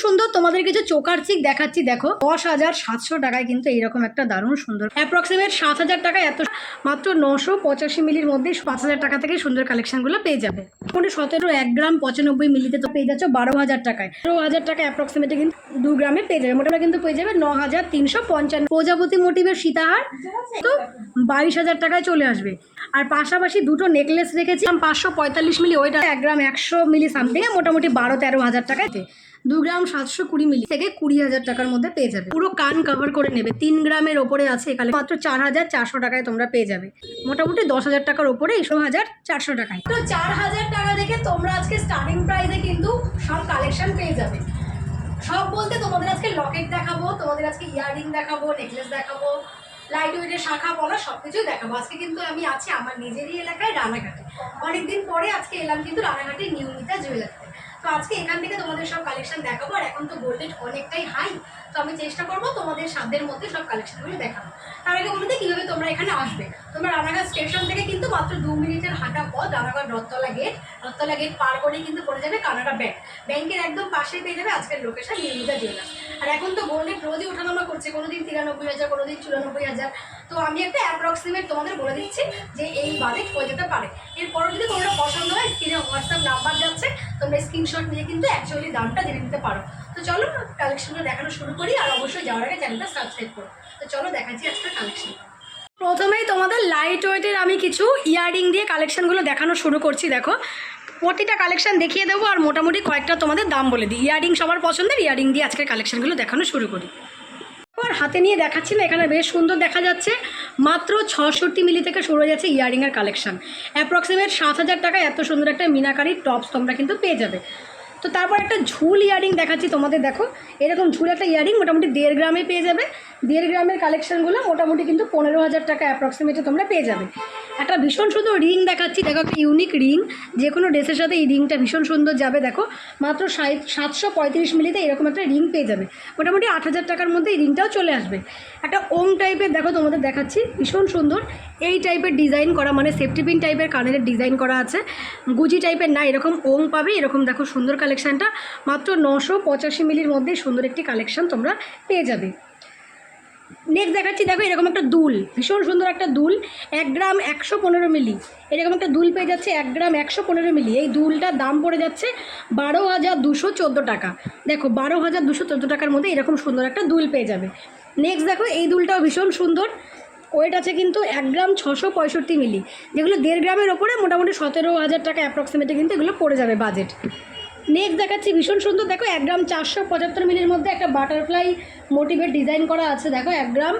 সুন্দর তোমাদের কিছু চোকার চিক দেখাচ্ছি। দেখো 10,700 টাকায় কিন্তু এইরকম একটা দারুণ সুন্দর অ্যাপ্রক্সিমেট 7,000 টাকায় এত মাত্র 985 মিলির মধ্যে 5,000 টাকা থেকে সুন্দর কালেকশনগুলো পেয়ে যাবে। মোটামুটি 17 1 গ্রাম 95 মিলিতে তো পেয়ে যাচ্ছ 12,000 টাকায়। 12,000 টাকা অ্যাপ্রক্সিমেটে কিন্তু 2 গ্রামে পেয়ে যাবে। মোটামুটি কিন্তু পেয়ে যাবে 9,355। প্রজাপতি মোটিভের সীতাহার তো 22,000 টাকায় চলে আসবে। আর পাশাপাশি দুটো নেকলেস রেখেছি 545 মিলি, ওইটা 1 গ্রাম 100 মিলি সামথিং, মোটামুটি 12-13,000 টাকায় 2 গ্রাম 720 মিলি থেকে 20,000 টাকার মধ্যে পেয়ে যাবে। পুরো কান কভার করে নেবে, 3 গ্রামের ওপরে আছে এখানে মাত্র 4,400 টাকায় তোমরা পেয়ে যাবে। মোটামুটি 10,000 টাকার ওপরে 16,400 টাকায়। তো 4,000 টাকা থেকে তোমরা আজকে স্টার্টিং প্রাইসে কিন্তু সব কালেকশন পেয়ে যাবে। সব বলতে তোমাদের আজকে লকেট দেখাবো, তোমাদের আজকে ইয়াররিং দেখাবো, নেকলেস দেখাবো, লাইট ওয়েটের শাখা পলা সব কিছুই দেখাবো। আজকে কিন্তু আমি আছি আমার নিজেরই এলাকায় রানাঘাটে। অনেকদিন পরে আজকে এলাম কিন্তু রানাঘাটে নিয়মিতা জুয়েলারিতে। তো আজকে এখান থেকে তোমাদের সব কালেকশন দেখাবো। আর এখন তো গোল্ড রেট অনেকটাই হাই, তো আমি চেষ্টা করবো তোমাদের সাধ্যের মধ্যে সব কালেকশনগুলো দেখাবো। তার আগে বলতে কীভাবে তোমরা এখানে আসবে। তোমরা রানাঘাট স্টেশন থেকে কিন্তু মাত্র 2 মিনিটের হাঁটা পথ রানাঘাট রথতলা গেট পার করেই কিন্তু পড়ে যাবে কানাডা ব্যাংক। ব্যাংকের একদম পাশে পেয়ে যাবে আজকের লোকেশন নিয়মিতা জুয়েলার্স। আর এখন তো গোল্ড রেট রোজই ওঠানামা করছে, কোনোদিন 93,000, কোনোদিন 94,000। তো আমি একটা অ্যাপ্রক্সিমেট তোমাদের বলে দিচ্ছি যে এই বাজেট হয়ে যেতে পারে। এরপরও যদি তোমরা পছন্দ হয় স্ক্রিনে হোয়াটসঅ্যাপ নাম্বার যাচ্ছে, তোমরা স্ক্রিনশট নিয়ে কিন্তু অ্যাকচুয়ালি দামটা জেনে নিতে পারো। তো চলো কালেকশনটা দেখানো শুরু করি। আর অবশ্যই যাওয়ার আগে চ্যানেলটা সাবস্ক্রাইব করো। তো চলো দেখাচ্ছি আজকের কালেকশন। প্রথমেই তোমাদের লাইট ওয়েটের আমি কিছু ইয়াররিং দিয়ে কালেকশনগুলো দেখানো শুরু করছি। দেখো প্রতিটা কালেকশন দেখিয়ে দেবো আর মোটামুটি কয়েকটা তোমাদের দাম বলে দিই। ইয়াররিং সবার পছন্দের ইয়াররিং দিয়ে আজকের কালেকশনগুলো দেখানো শুরু করি। আর হাতে নিয়ে দেখাচ্ছি না, এখানে বেশ সুন্দর দেখা যাচ্ছে। মাত্র 66 মিলি থেকে শুরু হয়ে যাচ্ছে ইয়াররিংয়ের কালেকশন। অ্যাপ্রক্সিমেট 7,000 টাকায় এত সুন্দর একটা মিনাকারি টপস তোমরা কিন্তু পেয়ে যাবে। তো তারপর একটা ঝুল ইয়াররিং দেখাচ্ছি তোমাদের। দেখো এরকম ঝুল একটা ইয়াররিং মোটামুটি 1.5 গ্রামে পেয়ে যাবে। 1.5 গ্রামের কালেকশনগুলো মোটামুটি কিন্তু 15,000 টাকা অ্যাপ্রক্সিমেটে তোমরা পেয়ে যাবে। একটা ভীষণ সুন্দর রিং দেখাচ্ছি। দেখো একটা ইউনিক রিং, যে কোনো ড্রেসের সাথে এই রিংটা ভীষণ সুন্দর যাবে। দেখো মাত্র 735 মিলিতে এরকম একটা রিং পেয়ে যাবে। মোটামুটি 8,000 টাকার মধ্যে এই রিংটাও চলে আসবে। একটা ওম টাইপের দেখো তোমাদের দেখাচ্ছি, ভীষণ সুন্দর এই টাইপের ডিজাইন করা, মানে সেফটি পিন টাইপের কানের ডিজাইন করা আছে। গুজি টাইপের না, এরকম ওং পাবে। এরকম দেখো সুন্দর কালেকশানটা মাত্র 985 মিলির মধ্যে সুন্দর একটি কালেকশন তোমরা পেয়ে যাবে। নেক্সট দেখাচ্ছি, দেখো এরকম একটা দুল, ভীষণ সুন্দর একটা দুল, 1 গ্রাম 115 মিলি এরকম একটা দুল পেয়ে যাচ্ছে। 1 গ্রাম 115 মিলি এই দুলটার দাম পড়ে যাচ্ছে 12,214 টাকা। দেখো 12,214 টাকার মধ্যে এরকম সুন্দর একটা দুল পেয়ে যাবে। নেক্সট দেখো এই দুলটাও ভীষণ সুন্দর, ওয়েট আছে কিন্তু 1 গ্রাম 665 মিলি, যেগুলো 1.5 গ্রামের ওপরে মোটামুটি 17,000 টাকা অ্যাপ্রক্সিমেটে কিন্তু এগুলো পড়ে যাবে বাজেট। নেক্সট দেখাচ্ছি ভীষণ সুন্দর, দেখো 1 গ্রাম 475 মিলির মধ্যে একটা বাটারফ্লাই মোটিভের ডিজাইন করা আছে। দেখো 1 গ্রাম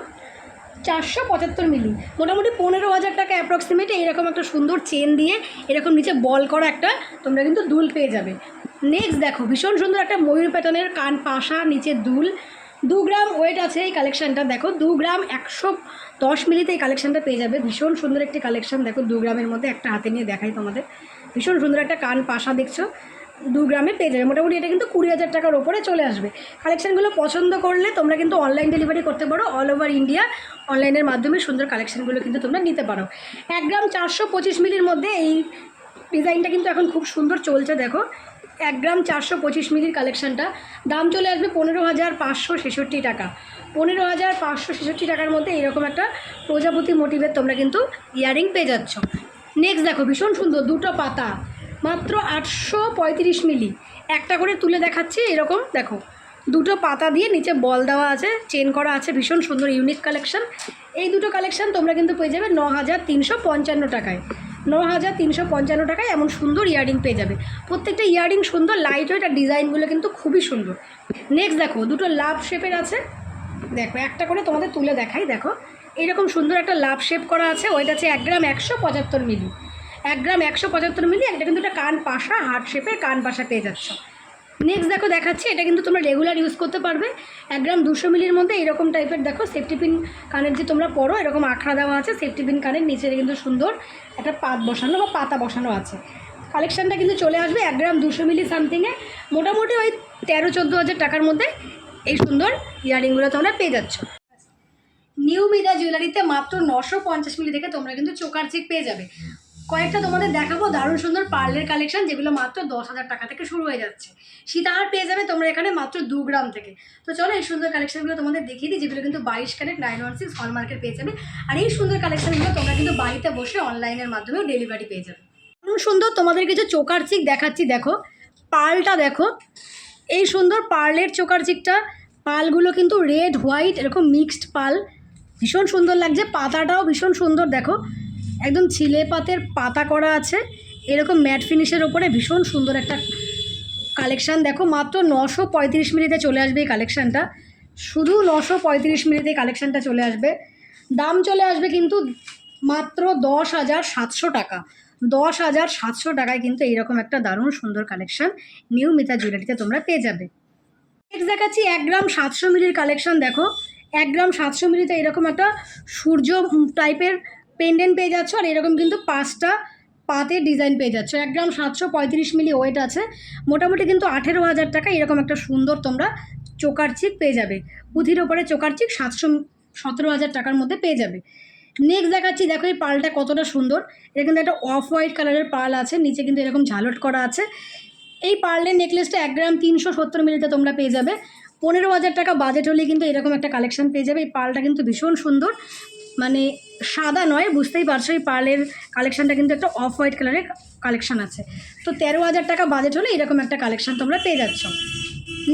475 মিলি মোটামুটি 15,000 টাকা অ্যাপ্রক্সিমেটে এইরকম একটা সুন্দর চেন দিয়ে এরকম নিচে বল করা একটা তোমরা কিন্তু দুল পেয়ে যাবে। নেক্সট দেখো ভীষণ সুন্দর একটা ময়ূর প্যাটার্নের কান পাশা, নিচে দুল, 2 গ্রাম ওয়েট আছে এই কালেকশানটা। দেখো 2 গ্রাম 110 মিলিতে এই কালেকশানটা পেয়ে যাবে। ভীষণ সুন্দর একটি কালেকশান। দেখো 2 গ্রামের মধ্যে একটা হাতে নিয়ে দেখাই তোমাদের, ভীষণ সুন্দর একটা কান পাশা দেখছো 2 গ্রামে পেয়ে যাবে। মোটামুটি এটা কিন্তু 20,000 টাকার ওপরে চলে আসবে। কালেকশানগুলো পছন্দ করলে তোমরা কিন্তু অনলাইন ডেলিভারি করতে পারো, অল ওভার ইন্ডিয়া অনলাইনের মাধ্যমে সুন্দর কালেকশানগুলো কিন্তু তোমরা নিতে পারো। 1 গ্রাম 425 মিলির মধ্যে এই ডিজাইনটা কিন্তু এখন খুব সুন্দর চলছে। দেখো 1 গ্রাম 425 মিলির কালেকশানটা দাম চলে আসবে 15,566 টাকা। 15,566 টাকার মধ্যে এরকম একটা প্রজাপতি মোটিভের তোমরা কিন্তু ইয়াররিং পেয়ে যাচ্ছ। নেক্সট দেখো ভীষণ সুন্দর দুটো পাতা, মাত্র 835 মিলি, একটা করে তুলে দেখাচ্ছি। এরকম দেখো দুটো পাতা দিয়ে নিচে বল দেওয়া আছে, চেন করা আছে, ভীষণ সুন্দর ইউনিক কালেকশন। এই দুটো কালেকশন তোমরা কিন্তু পেয়ে যাবে 9,355 টাকায়। 9,355 টাকায় এমন সুন্দর ইয়াররিং পেয়ে যাবে। প্রত্যেকটা ইয়াররিং সুন্দর, লাইট ওয়েট, আর ডিজাইনগুলো কিন্তু খুবই সুন্দর। নেক্সট দেখো দুটো লাভ শেপের আছে। দেখো একটা করে তোমাদের তুলে দেখাই। দেখো এইরকম সুন্দর একটা লাভ শেপ করা আছে, ওইটা আছে 1 গ্রাম 175 মিলি। 1 গ্রাম 175 মিলি, একটা কিন্তু একটা কান পাশা, হার্ট শেপের কান পাশা পেয়ে যাচ্ছ। নেক্সট দেখো দেখাচ্ছি, এটা কিন্তু তোমরা রেগুলার ইউজ করতে পারবে। 1 গ্রাম 200 মিলির মধ্যে এরকম টাইপের দেখো সেফটি পিন কানের যে তোমরা পরো, এরকম আঁকড়া দেওয়া আছে সেফটি পিন কানের নিচে, কিন্তু সুন্দর একটা পাত বসানো বা পাতা বসানো আছে। কালেকশানটা কিন্তু চলে আসবে 1 গ্রাম 200 মিলি সামথিংয়ে, মোটামুটি ওই 13-14,000 টাকার মধ্যে এই সুন্দর ইয়াররিংগুলো তোমরা পেয়ে যাচ্ছ। নিয়মিতা জুয়েলারিতে মাত্র 950 মিলি থেকে তোমরা কিন্তু চোকার চিক পেয়ে যাবে। কয়েকটা তোমাদের দেখাবো দারুণ সুন্দর পার্লের কালেকশন, যেগুলো মাত্র 10,000 টাকা থেকে শুরু হয়ে যাচ্ছে। সীতাহার পেয়ে যাবে তোমরা এখানে মাত্র 2 গ্রাম থেকে। তো চলো এই সুন্দর কালেকশনগুলো তোমাদের দেখিয়ে দিই, যেগুলো কিন্তু 22 ক্যারেট 916 হলমার্কের পেয়ে যাবে। আর এই সুন্দর কালেকশনগুলো তোমরা কিন্তু বাড়িতে বসে অনলাইনের মাধ্যমেও ডেলিভারি পেয়ে যাবে। দারুণ সুন্দর তোমাদের কিছু চোকার চিক দেখাচ্ছি, দেখো পার্লটা দেখো, এই সুন্দর পার্লের চোকার চিকটা। পালগুলো কিন্তু রেড হোয়াইট এরকম মিক্সড পাল, ভীষণ সুন্দর লাগছে। পাতাটাও ভীষণ সুন্দর, দেখো একদম ছিলে পাতের পাতা করা আছে, এরকম ম্যাট ফিনিশের ওপরে ভীষণ সুন্দর একটা কালেকশান। দেখো মাত্র 935 মিলিতে চলে আসবে এই কালেকশানটা, শুধু 935 মিলিতে এই কালেকশানটা চলে আসবে। দাম চলে আসবে কিন্তু মাত্র 10,700 টাকা। 10,700 টাকায় কিন্তু এইরকম একটা দারুণ সুন্দর কালেকশান নিউ মিতা জুয়েলারিতে তোমরা পেয়ে যাবে। নেক্সট দেখাচ্ছি 1 গ্রাম 700 মিলির কালেকশান। দেখো 1 গ্রাম 700 মিলিতে এরকম একটা সূর্য টাইপের পেন্ডেন্ট পেয়ে যাচ্ছ, আর এরকম কিন্তু 5টা পাতের ডিজাইন পেয়ে যাচ্ছ। 1 গ্রাম 735 মিলি ওয়েট আছে, মোটামুটি কিন্তু 18,000 টাকা এরকম একটা সুন্দর তোমরা চোকার চিক পেয়ে যাবে। পুঁথির ওপরে চোকার চিক 17,000 টাকার মধ্যে পেয়ে যাবে। নেক্সট দেখাচ্ছি, দেখো এই পালটা কতটা সুন্দর। এটা কিন্তু একটা অফ হোয়াইট কালারের পাল আছে, নিচে কিন্তু এরকম ঝালট করা আছে। এই পার্লের নেকলেসটা 1 গ্রাম 370 মিলিতে তোমরা পেয়ে যাবে। 15,000 টাকা বাজেট হলে কিন্তু এরকম একটা কালেকশন পেয়ে যাবে। এই পার্লটা কিন্তু ভীষণ সুন্দর, মানে সাদা নয়, বুঝতেই পারছো এই পার্লের কালেকশানটা কিন্তু একটা অফ হোয়াইট কালারের কালেকশান আছে। তো 13,000 টাকা বাজেট হলে এরকম একটা কালেকশান তোমরা পেয়ে যাচ্ছ।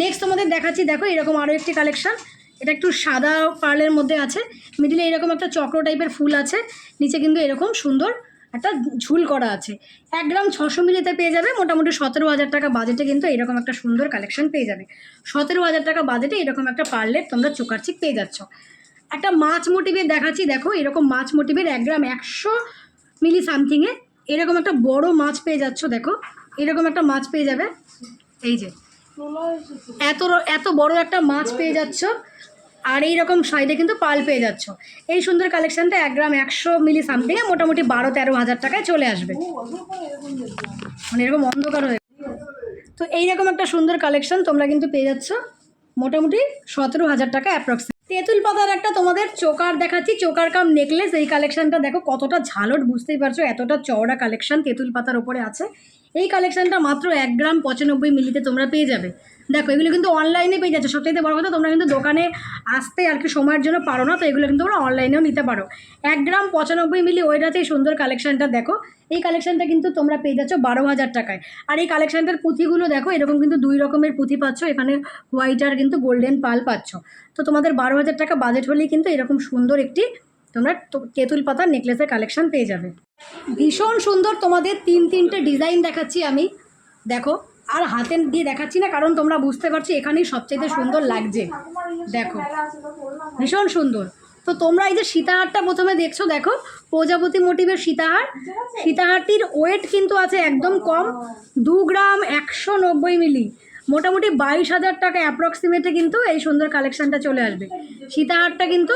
নেক্সট তোমাদের দেখাচ্ছি, দেখো এরকম আরও একটি কালেকশান। এটা একটু সাদা পার্লের মধ্যে আছে, মিডিলে এরকম একটা চক্র টাইপের ফুল আছে, নিচে কিন্তু এরকম সুন্দর একটা ঝুল করা আছে। 1 গ্রাম 600 মিলিতে পেয়ে যাবে, মোটামুটি 17,000 টাকা বাজেটে কিন্তু এরকম একটা সুন্দর কালেকশন পেয়ে যাবে। 17,000 টাকা বাজেটে এরকম একটা পার্লের তোমরা চোকার চিক পেয়ে যাচ্ছ। একটা মাছ মোটিভের দেখাচ্ছি, দেখো এরকম মাছ মোটিভের 1 গ্রাম 100 মিলি সামথিংয়ে এরকম একটা বড় মাছ পেয়ে যাচ্ছ। দেখো এরকম একটা মাছ পেয়ে যাবে, এই যে এত বড় একটা মাছ পেয়ে যাচ্ছ, আর এইরকম সাইডে কিন্তু পাল পেয়ে যাচ্ছ। এই সুন্দর কালেকশানটা 1 গ্রাম 100 মিলি সামথিংয়ে মোটামুটি 12-13,000 টাকায় চলে আসবে। মানে এরকম অন্ধকার হয়ে, তো এইরকম একটা সুন্দর কালেকশান তোমরা কিন্তু পেয়ে যাচ্ছ মোটামুটি 17,000 টাকা অ্যাপ্রক্সিমেট। তেঁতুল পাতার একটা তোমাদের চোকার দেখাচ্ছি, চোকার কাম নেকলেস। এই কালেকশানটা দেখো কতটা ঝালট, বুঝতেই পারছো এতটা চওড়া কালেকশান তেঁতুল পাতার ওপরে আছে। এই কালেকশানটা মাত্র 1 গ্রাম 95 মিলিতে তোমরা পেয়ে যাবে। দেখো এগুলো কিন্তু অনলাইনে পেয়ে যাচ্ছে। সবথেকে বড় কথা, তোমরা কিন্তু দোকানে আসতে আর কি সময়ের জন্য পারো না, তো এগুলো কিন্তু তোমরা অনলাইনেও নিতে পারো। 1 গ্রাম 95 মিলি ওয়েট আছে এই সুন্দর কালেকশানটা। দেখো এই কালেকশানটা কিন্তু তোমরা পেয়ে যাচ্ছ 12,000 টাকায়। আর এই কালেকশানটার পুঁথিগুলো দেখো এরকম কিন্তু 2 রকমের পুঁথি পাচ্ছ, এখানে হোয়াইট আর কিন্তু গোল্ডেন পাল পাচ্ছ। তো তোমাদের 12,000 টাকা বাজেট হলেই কিন্তু এরকম সুন্দর একটি তোমরা তেঁতুল পাতার নেকলেসের কালেকশান পেয়ে যাবে। ভীষণ সুন্দর তোমাদের 3-3টে ডিজাইন দেখাচ্ছি আমি, দেখো আর হাতে দিয়ে দেখাচ্ছি না, কারণ তোমরা বুঝতে পারছো এখানেই সবচেয়ে সুন্দর লাগছে। দেখো ভীষণ সুন্দর। তো তোমরা এই যে সীতাহারটা প্রথমে দেখছো, দেখো প্রজাপতি মোটিভের সীতাহার। সীতাহারটির ওয়েট কিন্তু আছে একদম কম, 2 গ্রাম 190 মিলি, মোটামুটি 22,000 টাকা অ্যাপ্রক্সিমেটে কিন্তু এই সুন্দর কালেকশানটা চলে আসবে। সীতাহারটা কিন্তু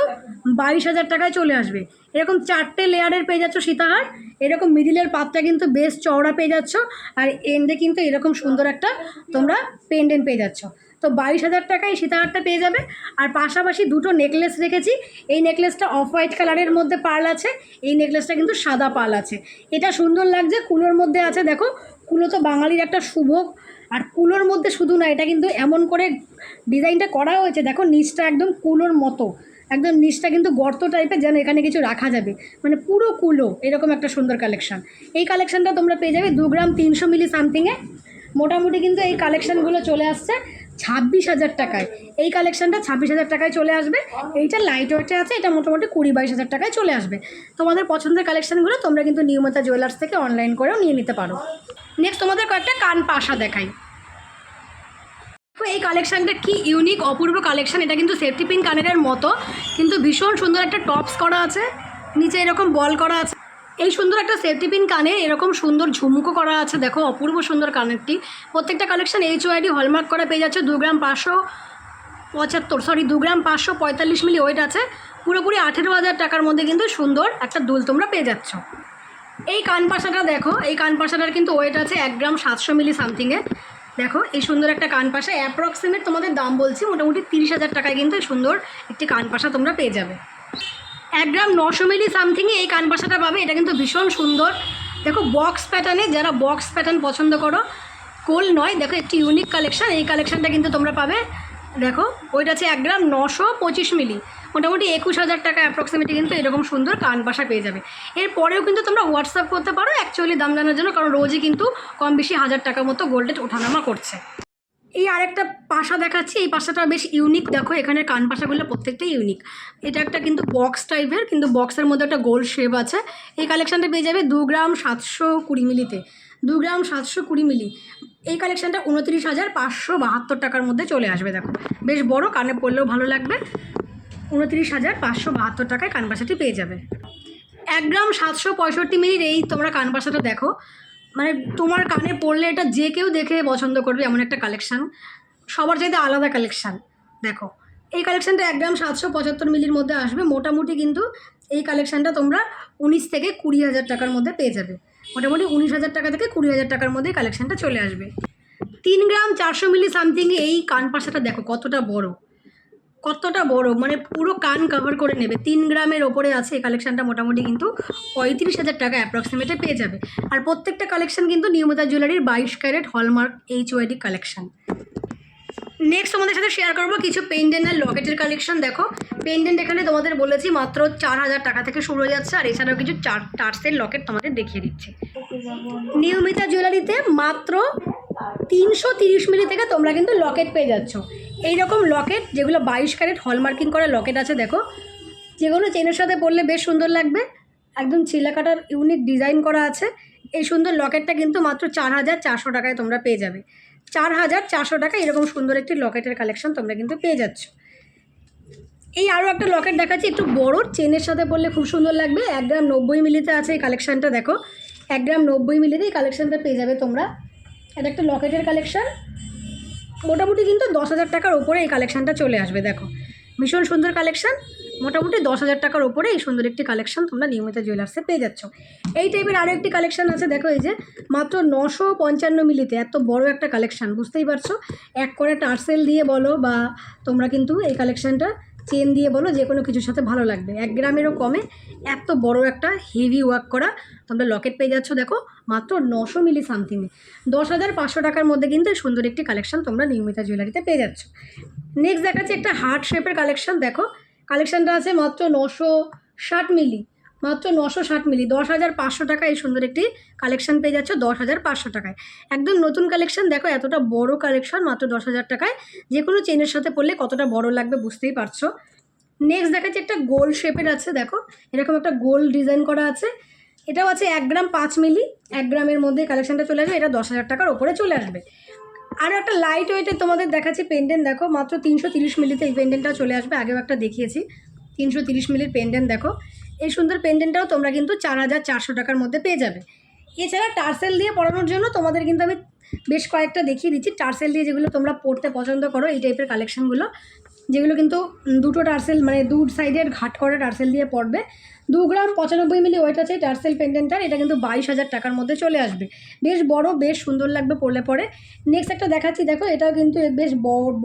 22,000 টাকায় চলে আসবে। এরকম 4টে লেয়ারের পেয়ে যাচ্ছ সীতাহার, এরকম মিডিলের পাতটা কিন্তু বেশ চওড়া পেয়ে যাচ্ছ, আর এন্ডে কিন্তু এরকম সুন্দর একটা তোমরা পেন্ডেন্ট পেয়ে যাচ্ছ। তো 22,000 টাকায় সীতাহারটা পেয়ে যাবে। আর পাশাপাশি 2টো নেকলেস রেখেছি। এই নেকলেসটা অফ হোয়াইট কালারের মধ্যে পার্ল আছে, এই নেকলেসটা কিন্তু সাদা পার্ল আছে। এটা সুন্দর লাগছে, কুলোর মধ্যে আছে। দেখো কুলো তো বাঙালির একটা শুভ, আর কুলোর মধ্যে শুধু না, এটা কিন্তু এমন করে ডিজাইনটা করা হয়েছে, দেখো নিচটা একদম কুলোর মতো, একদম নিচটা কিন্তু গর্ত টাইপের, যেন এখানে কিছু রাখা যাবে, মানে পুরো কুলো, এরকম একটা সুন্দর কালেকশান। এই কালেকশানটা তোমরা পেয়ে যাবে 2 গ্রাম 300 মিলি সামথিংয়ে। মোটামুটি কিন্তু এই কালেকশানগুলো চলে আসছে 26,000 টাকায়। এই কালেকশানটা 26,000 টাকায় চলে আসবে। এইটা লাইট ওয়েটে আছে, এটা মোটামুটি 20-22,000 টাকায় চলে আসবে। তোমাদের পছন্দের কালেকশানগুলো তোমরা কিন্তু নিউ মিতা জুয়েলার্স থেকে অনলাইন করেও নিয়ে নিতে পারো। নেক্সট তোমাদের কয়েকটা কান পাশা দেখাই। এই কালেকশানটা কি ইউনিক অপূর্ব কালেকশান। এটা কিন্তু সেফটি পিন কানেরের মতো, কিন্তু ভীষণ সুন্দর একটা টপস করা আছে, নিচে এরকম বল করা আছে। এই সুন্দর একটা সেফটি পিন কানে এরকম সুন্দর ঝুমকো করা আছে, দেখো অপূর্ব সুন্দর কানেরটি। প্রত্যেকটা কালেকশান HOID হলমার্ক করা পেয়ে যাচ্ছে। 2 গ্রাম 545 মিলি ওয়েট আছে, পুরোপুরি 18,000 টাকার মধ্যে কিন্তু সুন্দর একটা দুল তোমরা পেয়ে যাচ্ছ। এই কানপাশাটা দেখো, এই কানপাশাটার কিন্তু ওয়েট আছে 1 গ্রাম 700 মিলি সামথিংয়ে। দেখো এই সুন্দর একটা কানপাশা, অ্যাপ্রক্সিমেট তোমাদের দাম বলছি মোটামুটি 30,000 টাকায় কিন্তু এই সুন্দর একটি কানপাশা তোমরা পেয়ে যাবে। 1 গ্রাম 900 মিলি সামথিংয়ে এই কানপাশাটা পাবে। এটা কিন্তু ভীষণ সুন্দর, দেখো বক্স প্যাটার্নে, যারা বক্স প্যাটার্ন পছন্দ করো, কোল নয়, দেখো একটি ইউনিক কালেকশান। এই কালেকশানটা কিন্তু তোমরা পাবে, দেখো ওইটা আছে 1 গ্রাম 925 মিলি, মোটামুটি 21,000 টাকা অ্যাপ্রক্সিমেটলি কিন্তু এরকম সুন্দর কান পাশা পেয়ে যাবে। এরপরেও কিন্তু তোমরা হোয়াটসঅ্যাপ করতে পারো অ্যাকচুয়ালি দাম জানার জন্য, কারণ রোজই কিন্তু কম বেশি 1000 টাকার মতো গোল্ডের ওঠানামা করছে। এই আরেকটা পাশা দেখাচ্ছি, এই পাশাটা বেশ ইউনিক। দেখো এখানে কান পাশাগুলো প্রত্যেকটাই ইউনিক। এটা একটা কিন্তু বক্স টাইপের, কিন্তু বক্সের মধ্যে একটা গোল শেপ আছে। এই কালেকশানটা পেয়ে যাবে 2 গ্রাম 720 মিলিতে, 2 গ্রাম 720 মিলি। এই কালেকশানটা 29,572 টাকার মধ্যে চলে আসবে। দেখো বেশ বড়, কানে পরলেও ভালো লাগবে। 29,572 টাকায় কানপাশাটি পেয়ে যাবে। 1 গ্রাম 765 মিলির এই তোমরা কানপাশাটা দেখো, মানে তোমার কানে পড়লে এটা যে কেউ দেখে পছন্দ করবে এমন একটা কালেকশান, সবার চাইতে আলাদা কালেকশান। দেখো এই কালেকশানটা 1 গ্রাম 775 মিলির মধ্যে আসবে। মোটামুটি কিন্তু এই কালেকশানটা তোমরা 19 থেকে 20,000 টাকার মধ্যে পেয়ে যাবে। মোটামুটি 19,000 টাকা থেকে 20,000 টাকার মধ্যে কালেকশানটা চলে আসবে। 3 গ্রাম 400 মিলি সামথিংয়ে এই কানপাশাটা দেখো কতটা বড়, কতটা বড়, মানে পুরো কান কভার করে নেবে। 3 গ্রামের ওপরে আছে এই কালেকশানটা, মোটামুটি কিন্তু 35,000 টাকা অ্যাপ্রক্সিমেটে পেয়ে যাবে। আর প্রত্যেকটা কালেকশান কিন্তু নিয়মিতা জুয়েলারির 22 carat hallmark HYD collection. Next তোমাদের সাথে শেয়ার করবো কিছু পেন্ডেন্ট আর লকেটের কালেকশন। দেখো পেন্ডেন্ট এখানে তোমাদের বলেছি মাত্র 4,000 টাকা থেকে শুরু হয়ে যাচ্ছে, আর এছাড়াও কিছু টার্সের লকেট তোমাদের দেখিয়ে দিচ্ছি। নিয়মিতা জুয়েলারিতে মাত্র 330 মিলি থেকে তোমরা কিন্তু লকেট পেয়ে যাচ্ছ। এইরকম লকেট যেগুলো 22 ক্যারেট হলমার্কিং করা লকেট আছে, দেখো যেগুলো চেনের সাথে পরলে বেশ সুন্দর লাগবে, একদম চিলাকাটার ইউনিক ডিজাইন করা আছে। এই সুন্দর লকেটটা কিন্তু মাত্র 4,400 টাকায় তোমরা পেয়ে যাবে। 4,400 টাকা এরকম সুন্দর একটি লকেটের কালেকশন তোমরা কিন্তু পেয়ে যাচ্ছ। এই আরও একটা লকেট দেখাচ্ছি, একটু বড়, চেনের সাথে পরলে খুব সুন্দর লাগবে। 1 গ্রাম 90 মিলিতে আছে এই কালেকশানটা। দেখো 1 গ্রাম 90 মিলিতে এই কালেকশানটা পেয়ে যাবে তোমরা। এটা একটা লকেটের কালেকশান, মোটামুটি কিন্তু 10,000 টাকার ওপরে এই কালেকশানটা চলে আসবে। দেখো ভীষণ সুন্দর কালেকশান, মোটামুটি 10,000 টাকার ওপরে এই সুন্দর একটি কালেকশান তোমরা নিয়মিতা জুয়েলার্সে পেয়ে যাচ্ছ। এই টাইপের আরও একটি কালেকশান আছে, দেখো এই যে মাত্র 955 মিলিতে, এত বড় একটা কালেকশান, বুঝতেই পারছো। এক করে টার্সেল দিয়ে বলো বা তোমরা কিন্তু এই কালেকশানটা চেন দিয়ে বলো, যে কোনো কিছুর সাথে ভালো লাগবে। 1 গ্রামেরও কমে এত বড় একটা হেভি ওয়ার্ক করা তোমরা লকেট পেয়ে যাচ্ছ। দেখো মাত্র 900 মিলি সামথিংয়ে 10,500 টাকার মধ্যে কিন্তু এই সুন্দর একটি কালেকশান তোমরা নিয়মিতা জুয়েলারিতে পেয়ে যাচ্ছ। নেক্সট দেখাচ্ছি একটা হার্ট শেপের কালেকশান। দেখো কালেকশানটা আছে মাত্র 960 মিলি, মাত্র 960 মিলি, 10,500 টাকা এই সুন্দর একটি কালেকশান পেয়ে যাচ্ছ 10,500 টাকায়। একদম নতুন কালেকশান। দেখো এতটা বড় কালেকশান মাত্র 10,000 টাকায়, যে কোনো চেনের সাথে পরলে কতটা বড় লাগবে বুঝতেই পারছো। নেক্সট দেখাচ্ছি একটা গোল শেপের আছে, দেখো এরকম একটা গোল ডিজাইন করা আছে। এটাও আছে 1 গ্রাম 5 মিলি, 1 গ্রামের মধ্যে কালেকশানটা চলে আসবে। এটা 10,000 টাকার ওপরে চলে আসবে। আরও একটা লাইট ওয়েটের তোমাদের দেখাচ্ছি পেন্ডেন্ট। দেখো মাত্র 330 মিলিতে এই পেন্ডেন্টটা চলে আসবে। আগেও একটা দেখিয়েছি 330 মিলির পেন্ডেন্ট। দেখো এই সুন্দর পেন্ডেন্টটাও তোমরা কিন্তু 4,400 টাকার মধ্যে পেয়ে যাবে। এছাড়া টার্সেল দিয়ে পরানোর জন্য তোমাদের কিন্তু আমি বেশ কয়েকটা দেখিয়ে দিচ্ছি। টার্সেল দিয়ে যেগুলো তোমরা পরতে পছন্দ করো, এই টাইপের কালেকশানগুলো, যেগুলো কিন্তু দুটো টার্সেল, মানে দু সাইডের ঘাট করে টার্সেল দিয়ে পড়বে। 2 গ্রাম 95 মিলি ওয়েট আছে টার্সেল পেন্ডেন্টটার। এটা কিন্তু 22,000 টাকার মধ্যে চলে আসবে। বেশ বড়, বেশ সুন্দর লাগবে পরলে পরে। নেক্সট একটা দেখাচ্ছি, দেখো এটাও কিন্তু বেশ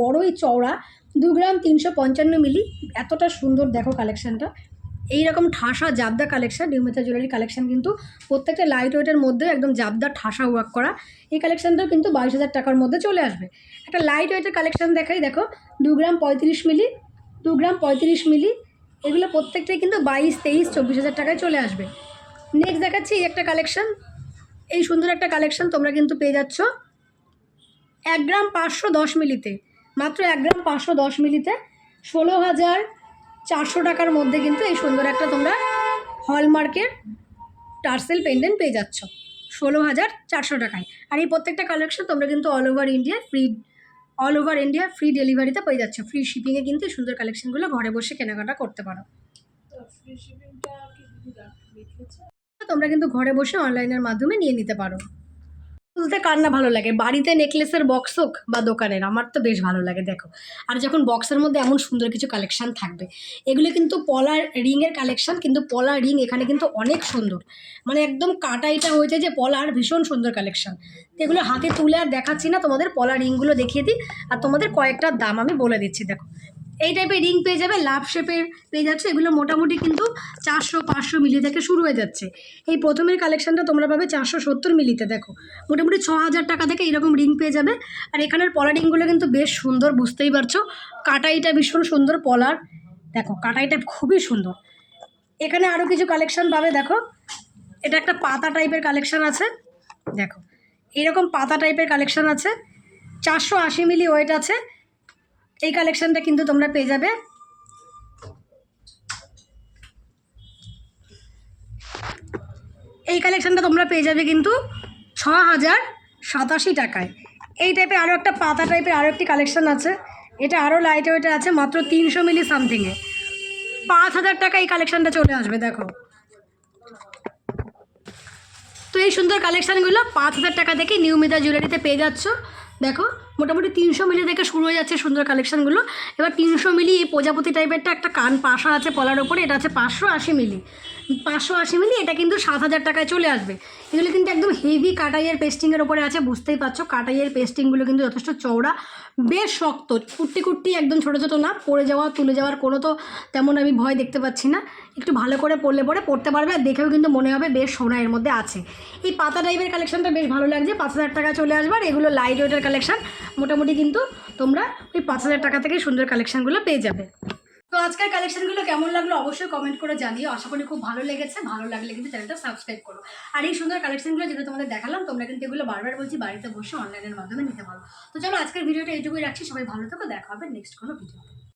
বড়ই চওড়া, 2 গ্রাম 355 মিলি, এতটা সুন্দর দেখো কালেকশানটা। এইরকম ঠাসা জাবদা কালেকশান, নিয়মিতা জুয়েলারি কালেকশান কিন্তু প্রত্যেকটা লাইট ওয়েটের মধ্যে একদম জাবদা ঠাসা ওয়ার্ক করা। এই কালেকশানটাও কিন্তু 22,000 টাকার মধ্যে চলে আসবে। একটা লাইট ওয়েটের কালেকশান দেখাই, দেখো 2 গ্রাম 35 মিলি, 2 গ্রাম 35 মিলি, এগুলো প্রত্যেকটাই কিন্তু 22, 23, 24,000 টাকায় চলে আসবে। নেক্সট দেখাচ্ছি এই একটা কালেকশান, এই সুন্দর একটা কালেকশান তোমরা কিন্তু পেয়ে যাচ্ছ 1 গ্রাম 510 মিলিতে, মাত্র 1 গ্রাম 510 মিলিতে 16,400 টাকার মধ্যে কিন্তু এই সুন্দর একটা তোমরা হলমার্কের টার্সেল পেন্ডেন্ট পেয়ে যাচ্ছ 16,400 টাকায়। আর এই প্রত্যেকটা কালেকশন তোমরা কিন্তু অল ওভার ইন্ডিয়া ফ্রি ডেলিভারিতে পেয়ে যাচ্ছ। ফ্রি শিপিংয়ে কিন্তু এই সুন্দর কালেকশনগুলো ঘরে বসে কেনাকাটা করতে পারো। তোমরা কিন্তু ঘরে বসে অনলাইনের মাধ্যমে নিয়ে নিতে পারো। খুলতে কার না ভালো লাগে, বাড়িতে নেকলেসের বক্স হোক বা দোকানের, আমার তো বেশ ভালো লাগে। দেখো আর যখন বক্সের মধ্যে এমন সুন্দর কিছু কালেকশান থাকবে, এগুলো কিন্তু পলার রিংয়ের কালেকশান, কিন্তু পলার রিং এখানে কিন্তু অনেক সুন্দর, মানে একদম কাটাইটা হয়েছে যে পলার, ভীষণ সুন্দর কালেকশান। এগুলো হাতে তুলে আর দেখাচ্ছি না, তোমাদের পলার রিংগুলো দেখিয়ে দিই আর তোমাদের কয়েকটা দাম আমি বলে দিচ্ছি। দেখো এই টাইপের রিং পেয়ে যাবে, লাভ শেপের পেয়ে যাচ্ছে। এগুলো মোটামুটি কিন্তু 400-500 মিলি থেকে শুরু হয়ে যাচ্ছে। এই প্রথমের কালেকশানটা তোমরা পাবে 470 মিলিতে। দেখো মোটামুটি 6000 টাকা থেকে এরকম রিং পেয়ে যাবে। আর এখানের পলা রিংগুলো কিন্তু বেশ সুন্দর, বুঝতেই পারছো। কাটাইটা ভীষণ সুন্দর পলার, দেখো কাটাইটা খুবই সুন্দর। এখানে আরও কিছু কালেকশান পাবে। দেখো এটা একটা পাতা টাইপের কালেকশান আছে, দেখো এরকম পাতা টাইপের কালেকশান আছে, 480 মিলি ওয়েট আছে। এই কালেকশানটা কিন্তু তোমরা পেয়ে যাবে কিন্তু 6087 টাকায়। এই টাইপের আরও একটা পাতা টাইপের আরও একটি কালেকশান আছে, এটা আরও লাইট ওয়েটে আছে, মাত্র 300 মিলি সামথিংয়ে 5000 টাকা এই কালেকশানটা চলে আসবে। দেখো তো এই সুন্দর কালেকশানগুলো 5000 টাকা থেকে নিউমিতা জুয়েলারিতে পেয়ে যাচ্ছ। দেখো মোটামুটি 300 মিলি থেকে শুরু হয়ে যাচ্ছে সুন্দর কালেকশানগুলো। এবার 300 মিলি এই প্রজাপতি টাইপেরটা একটা কান পাশা আছে পলার ওপরে, এটা আছে 580 মিলি। 580 মিলি এটা কিন্তু 7000 টাকায় চলে আসবে। এগুলো কিন্তু একদম হেভি কাটাইয়ের পেস্টিংয়ের ওপরে আছে, বুঝতেই পারছো। কাটাইয়ের পেস্টিংগুলো কিন্তু যথেষ্ট চওড়া, বেশ শক্ত, কুট্টি কুট্টি, একদম ছোটো ছোটো না, পড়ে যাওয়া তুলে যাওয়ার কোনো তো তেমন আমি ভয় দেখতে পাচ্ছি না। একটু ভালো করে পরলে পরে পরতে পারবে, আর দেখেও কিন্তু মনে হবে বেশ সোনা এর মধ্যে আছে। এই পাতা টাইপের কালেকশানটা বেশ ভালো লাগছে, 5000 টাকা চলে আসবে। আর এগুলো লাইট ওয়েটের কালেকশান, মোটামুটি কিন্তু তোমরা ওই 5000 টাকা থেকে সুন্দর কালেকশানগুলো পেয়ে যাবে। তো আজকের কালেকশানগুলো কেমন লাগলো অবশ্যই কমেন্ট করে জানিও। আশা করি খুব ভালো লেগেছে। ভালো লাগলে কিন্তু চ্যানেলটা সাবস্ক্রাইব করো। আর এই সুন্দর কালেকশানগুলো যেগুলো তোমাদের দেখালাম, তোমরা কিন্তু এগুলো বারবার বলছি বাড়িতে বসে অনলাইনের মাধ্যমে নিতে পারো। তো চলো আজকের ভিডিওটা এইটুকুই রাখছি। সবাই ভালো থাকো, দেখা হবে নেক্সট কোনো ভিডিও।